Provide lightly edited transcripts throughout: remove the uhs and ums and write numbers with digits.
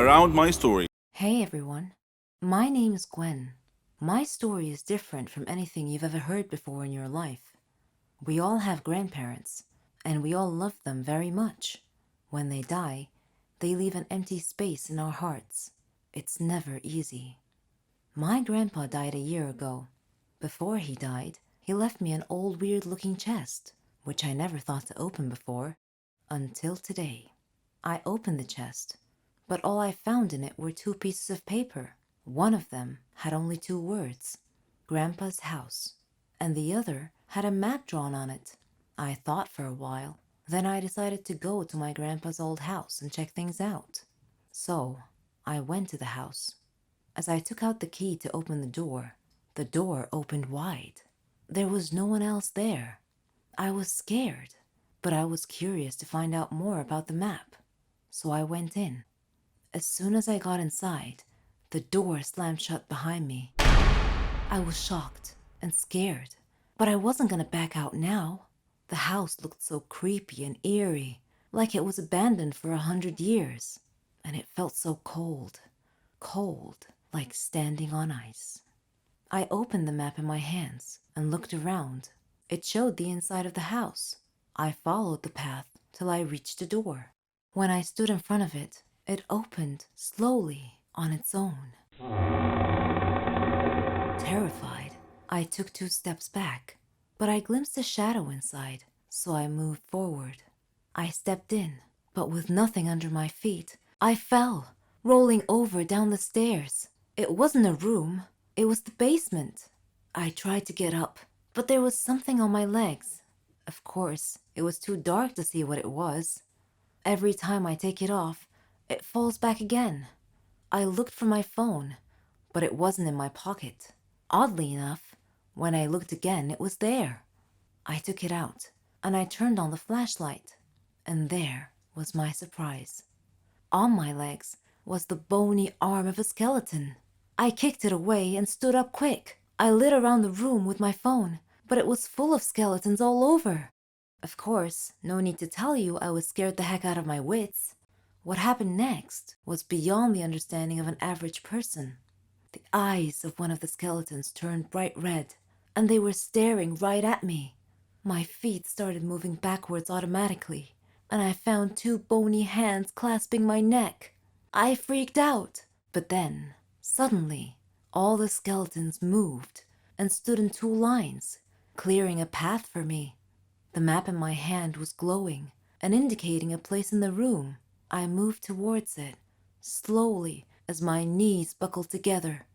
around my story. Hey everyone, my name is Gwen. My story is different from anything you've ever heard before in your life. We all have grandparents, and we all love them very much. When they die, they leave an empty space in our hearts. It's never easy. My grandpa died a year ago. Before he died, he left me an old weird looking chest, which I never thought to open before, until today. I opened the chest, but all I found in it were two pieces of paper. One of them had only two words, Grandpa's house, and the other had a map drawn on it. I thought for a while, then I decided to go to my grandpa's old house and check things out. So, I went to the house. As I took out the key to open the door opened wide. There was no one else there. I was scared, but I was curious to find out more about the map. So I went in. As soon as I got inside, the door slammed shut behind me. I was shocked and scared, but I wasn't gonna back out now. The house looked so creepy and eerie, like it was abandoned for 100 years, and it felt so cold, cold, like standing on ice. I opened the map in my hands and looked around. It showed the inside of the house. I followed the path till I reached the door. When I stood in front of it, it opened slowly on its own. Terrified, I took 2 steps back, but I glimpsed a shadow inside, so I moved forward. I stepped in, but with nothing under my feet, I fell, rolling over down the stairs. It wasn't a room, it was the basement. I tried to get up, but there was something on my legs. Of course, it was too dark to see what it was. Every time I take it off, it falls back again. I looked for my phone, but it wasn't in my pocket. Oddly enough, when I looked again, it was there. I took it out, and I turned on the flashlight, and there was my surprise. On my legs was the bony arm of a skeleton. I kicked it away and stood up quick. I lit around the room with my phone, but it was full of skeletons all over. Of course, no need to tell you I was scared the heck out of my wits. What happened next was beyond the understanding of an average person. The eyes of one of the skeletons turned bright red, and they were staring right at me. My feet started moving backwards automatically, and I found two bony hands clasping my neck. I freaked out, but then, suddenly, all the skeletons moved and stood in 2 lines, clearing a path for me. The map in my hand was glowing and indicating a place in the room. I moved towards it, slowly, as my knees buckled together.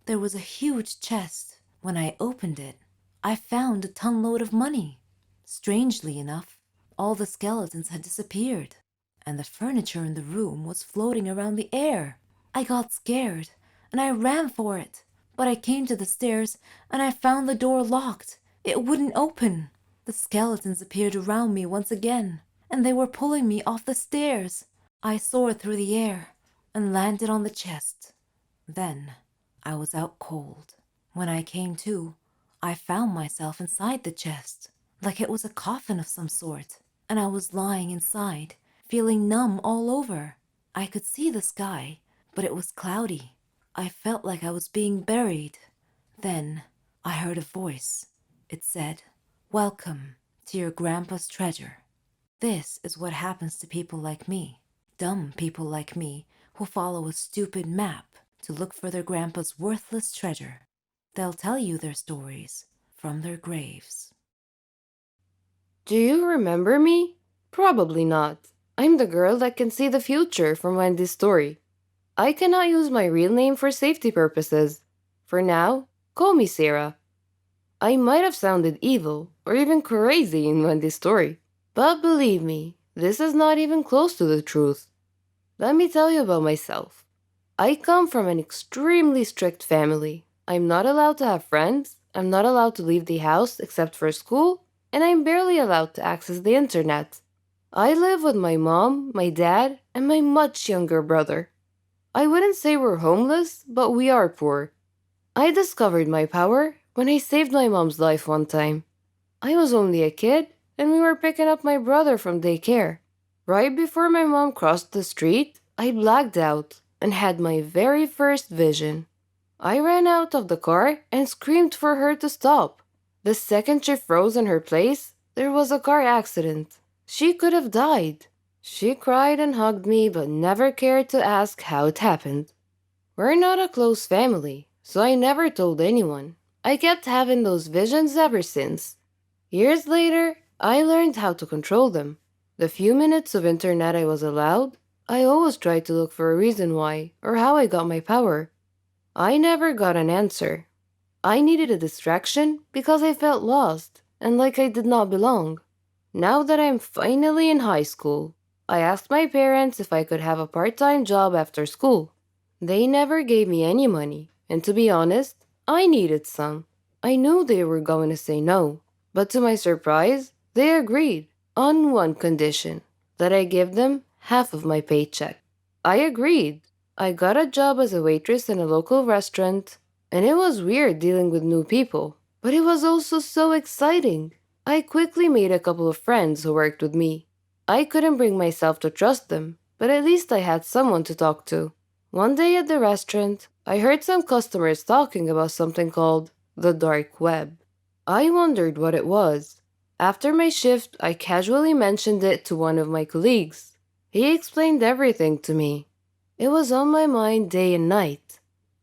There was a huge chest. When I opened it, I found a ton-load of money. Strangely enough, all the skeletons had disappeared, and the furniture in the room was floating around the air. I got scared, and I ran for it, but I came to the stairs, and I found the door locked. It wouldn't open. The skeletons appeared around me once again, and they were pulling me off the stairs. I soared through the air and landed on the chest. Then I was out cold. When I came to, I found myself inside the chest, like it was a coffin of some sort, and I was lying inside, feeling numb all over. I could see the sky, but it was cloudy. I felt like I was being buried. Then I heard a voice. It said, "Welcome to your grandpa's treasure." This is what happens to people like me, dumb people like me who follow a stupid map to look for their grandpa's worthless treasure. They'll tell you their stories from their graves. Do you remember me? Probably not. I'm the girl that can see the future from Wendy's story. I cannot use my real name for safety purposes. For now, call me Sarah. I might have sounded evil or even crazy in Wendy's story, but believe me, this is not even close to the truth. Let me tell you about myself. I come from an extremely strict family. I'm not allowed to have friends, I'm not allowed to leave the house except for school, and I'm barely allowed to access the internet. I live with my mom, my dad, and my much younger brother. I wouldn't say we're homeless, but we are poor. I discovered my power when I saved my mom's life one time. I was only a kid, and we were picking up my brother from daycare. Right before my mom crossed the street, I blacked out. and had my very first vision. I ran out of the car and screamed for her to stop. The second she froze in her place, there was a car accident. She could have died. She cried and hugged me but never cared to ask how it happened. We're not a close family, so I never told anyone. I kept having those visions ever since. Years later, I learned how to control them. The few minutes of internet I was allowed, I always tried to look for a reason why or how I got my power. I never got an answer. I needed a distraction because I felt lost and like I did not belong. Now that I'm finally in high school, I asked my parents if I could have a part-time job after school. They never gave me any money, and to be honest, I needed some. I knew they were going to say no, but to my surprise, they agreed on one condition, that I give them half of my paycheck. I agreed. I got a job as a waitress in a local restaurant, and it was weird dealing with new people, but it was also so exciting. I quickly made a couple of friends who worked with me. I couldn't bring myself to trust them, but at least I had someone to talk to. One day at the restaurant, I heard some customers talking about something called the dark web. I wondered what it was. After my shift, I casually mentioned it to one of my colleagues. He explained everything to me. It was on my mind day and night.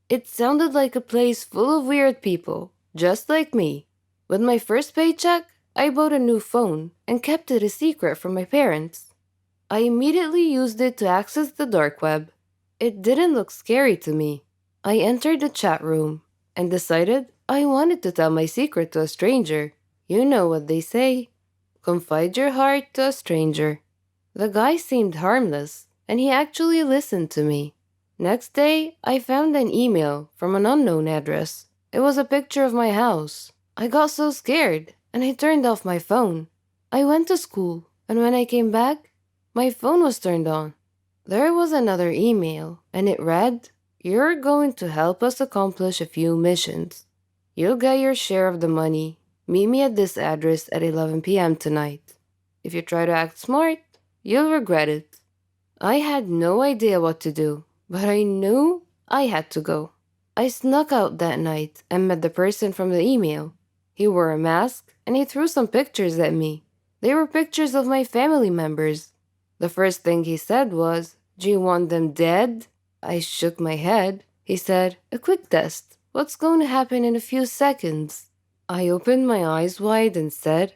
It sounded like a place full of weird people, just like me. With my first paycheck, I bought a new phone and kept it a secret from my parents. I immediately used it to access the dark web. It didn't look scary to me. I entered the chat room and decided I wanted to tell my secret to a stranger. You know what they say. Confide your heart to a stranger. The guy seemed harmless, and he actually listened to me. Next day, I found an email from an unknown address. It was a picture of my house. I got so scared, and I turned off my phone. I went to school, and when I came back, my phone was turned on. There was another email, and it read, "You're going to help us accomplish a few missions. You'll get your share of the money. Meet me at this address at 11 p.m. tonight. If you try to act smart, you'll regret it." I had no idea what to do, but I knew I had to go. I snuck out that night and met the person from the email. He wore a mask, and he threw some pictures at me. They were pictures of my family members. The first thing he said was, "Do you want them dead?" I shook my head. He said, "A quick test. What's going to happen in a few seconds?" I opened my eyes wide and said,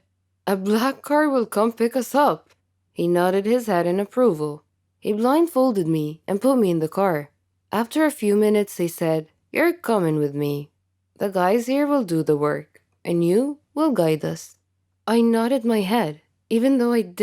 "A black car will come pick us up." He nodded his head in approval. He blindfolded me and put me in the car. After a few minutes, he said, "You're coming with me. The guys here will do the work, and you will guide us." I nodded my head, even though I didn't